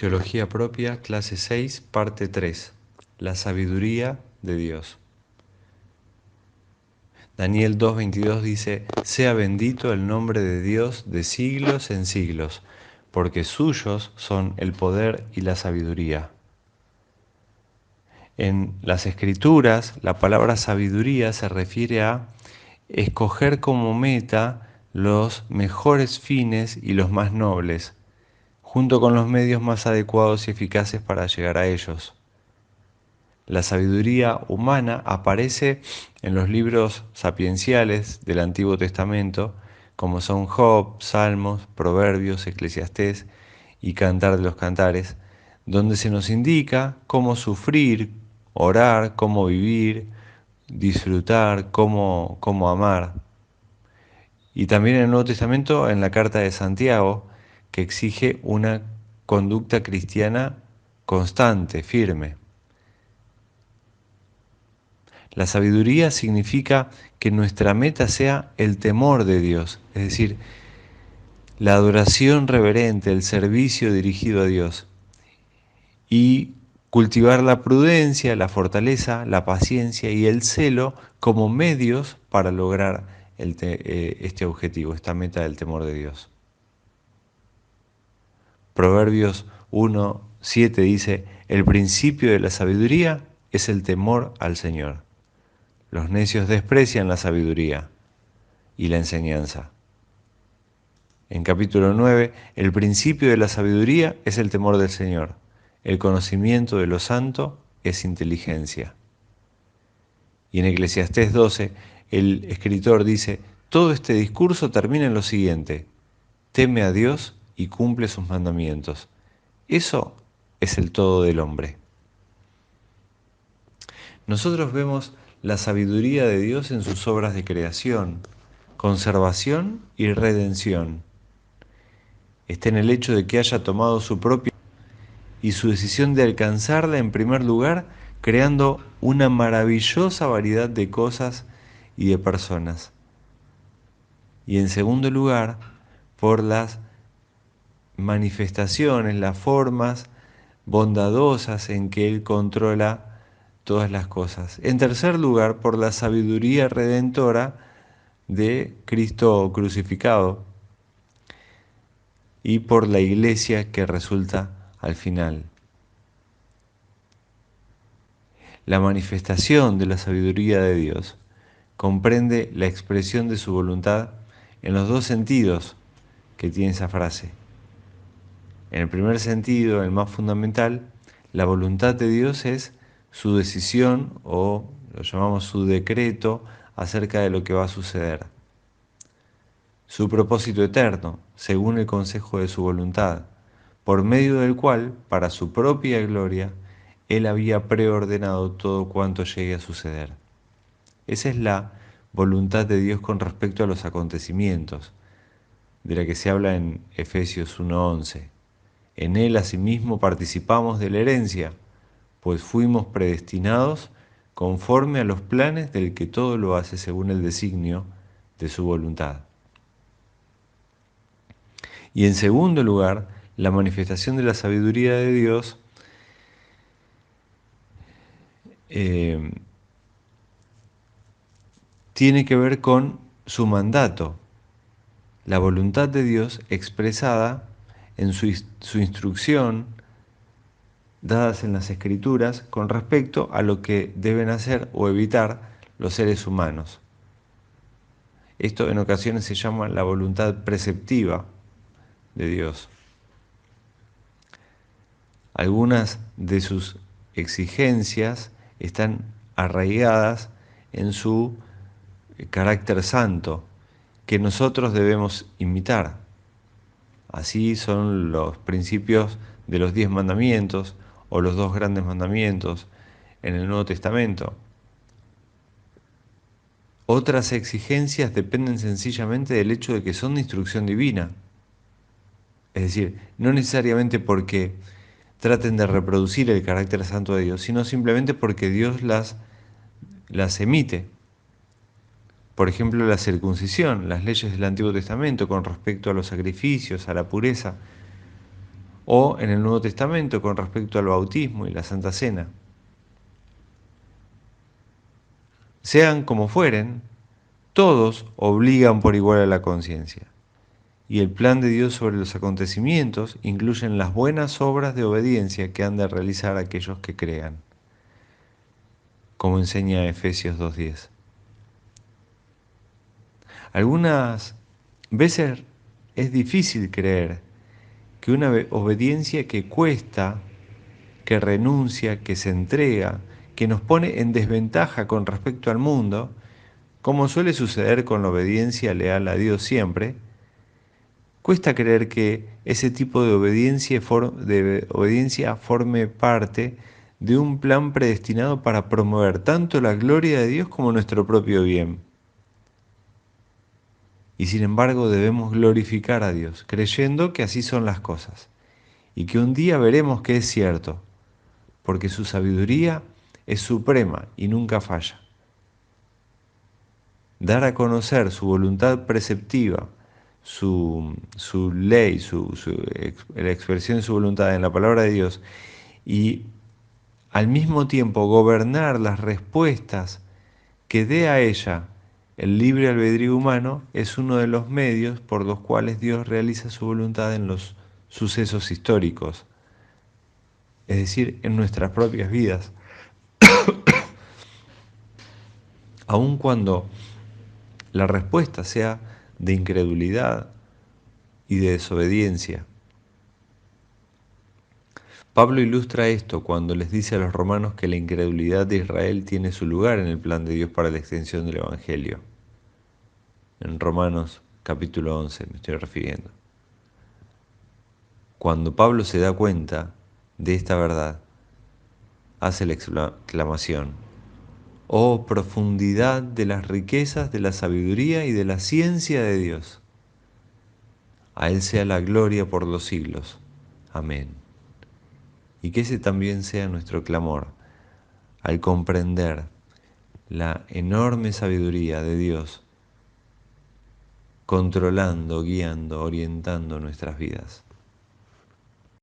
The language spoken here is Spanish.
Teología propia, clase 6, parte 3. La sabiduría de Dios. Daniel 2:22 dice: Sea bendito el nombre de Dios de siglos en siglos, porque suyos son el poder y la sabiduría. En las Escrituras, la palabra sabiduría se refiere a escoger como meta los mejores fines y los más nobles, junto con los medios más adecuados y eficaces para llegar a ellos. La sabiduría humana aparece en los libros sapienciales del Antiguo Testamento, como son Job, Salmos, Proverbios, Eclesiastés y Cantar de los Cantares, donde se nos indica cómo sufrir, orar, cómo vivir, disfrutar, cómo amar. Y también en el Nuevo Testamento, en la carta de Santiago, que exige una conducta cristiana constante, firme. La sabiduría significa que nuestra meta sea el temor de Dios, es decir, la adoración reverente, el servicio dirigido a Dios, y cultivar la prudencia, la fortaleza, la paciencia y el celo como medios para lograr este objetivo, esta meta del temor de Dios. Proverbios 1:7 dice: el principio de la sabiduría es el temor al Señor. Los necios desprecian la sabiduría y la enseñanza. En capítulo 9, el principio de la sabiduría es el temor del Señor. El conocimiento de lo santo es inteligencia. Y en Eclesiastés 12, el escritor dice: todo este discurso termina en lo siguiente: teme a Dios y cumple sus mandamientos. Eso es el todo del hombre. Nosotros vemos la sabiduría de Dios en sus obras de creación, conservación y redención. Está en el hecho de que haya tomado su propia y su decisión de alcanzarla en primer lugar, creando una maravillosa variedad de cosas y de personas. Y en segundo lugar, por las manifestaciones, las formas bondadosas en que Él controla todas las cosas. En tercer lugar, por la sabiduría redentora de Cristo crucificado y por la iglesia que resulta al final. La manifestación de la sabiduría de Dios comprende la expresión de su voluntad en los dos sentidos que tiene esa frase. En el primer sentido, el más fundamental, la voluntad de Dios es su decisión, o lo llamamos su decreto, acerca de lo que va a suceder. Su propósito eterno, según el consejo de su voluntad, por medio del cual, para su propia gloria, Él había preordenado todo cuanto llegue a suceder. Esa es la voluntad de Dios con respecto a los acontecimientos, de la que se habla en Efesios 1:11. En Él asimismo participamos de la herencia, pues fuimos predestinados conforme a los planes del que todo lo hace según el designio de su voluntad. Y en segundo lugar, la manifestación de la sabiduría de Dios tiene que ver con su mandato, la voluntad de Dios expresada en su instrucción dadas en las Escrituras con respecto a lo que deben hacer o evitar los seres humanos. Esto en ocasiones se llama la voluntad preceptiva de Dios. Algunas de sus exigencias están arraigadas en su carácter santo, que nosotros debemos imitar. Así son los principios de los 10 mandamientos o los 2 grandes mandamientos en el Nuevo Testamento. Otras exigencias dependen sencillamente del hecho de que son de instrucción divina. Es decir, no necesariamente porque traten de reproducir el carácter santo de Dios, sino simplemente porque Dios las emite. Por ejemplo, la circuncisión, las leyes del Antiguo Testamento con respecto a los sacrificios, a la pureza, o en el Nuevo Testamento con respecto al bautismo y la Santa Cena. Sean como fueren, todos obligan por igual a la conciencia, y el plan de Dios sobre los acontecimientos incluyen las buenas obras de obediencia que han de realizar aquellos que crean, como enseña Efesios 2:10. Algunas veces es difícil creer que una obediencia que cuesta, que renuncia, que se entrega, que nos pone en desventaja con respecto al mundo, como suele suceder con la obediencia leal a Dios siempre, cuesta creer que ese tipo de obediencia forme parte de un plan predestinado para promover tanto la gloria de Dios como nuestro propio bien. Y sin embargo debemos glorificar a Dios, creyendo que así son las cosas, y que un día veremos que es cierto, porque su sabiduría es suprema y nunca falla. Dar a conocer su voluntad preceptiva, su ley, la expresión de su voluntad en la palabra de Dios, y al mismo tiempo gobernar las respuestas que dé a ella el libre albedrío humano, es uno de los medios por los cuales Dios realiza su voluntad en los sucesos históricos, es decir, en nuestras propias vidas. Aun cuando la respuesta sea de incredulidad y de desobediencia. Pablo ilustra esto cuando les dice a los romanos que la incredulidad de Israel tiene su lugar en el plan de Dios para la extensión del Evangelio. En Romanos capítulo 11 me estoy refiriendo. Cuando Pablo se da cuenta de esta verdad, hace la exclamación: ¡Oh profundidad de las riquezas, de la sabiduría y de la ciencia de Dios! A Él sea la gloria por los siglos. Amén. Y que ese también sea nuestro clamor, al comprender la enorme sabiduría de Dios, controlando, guiando, orientando nuestras vidas.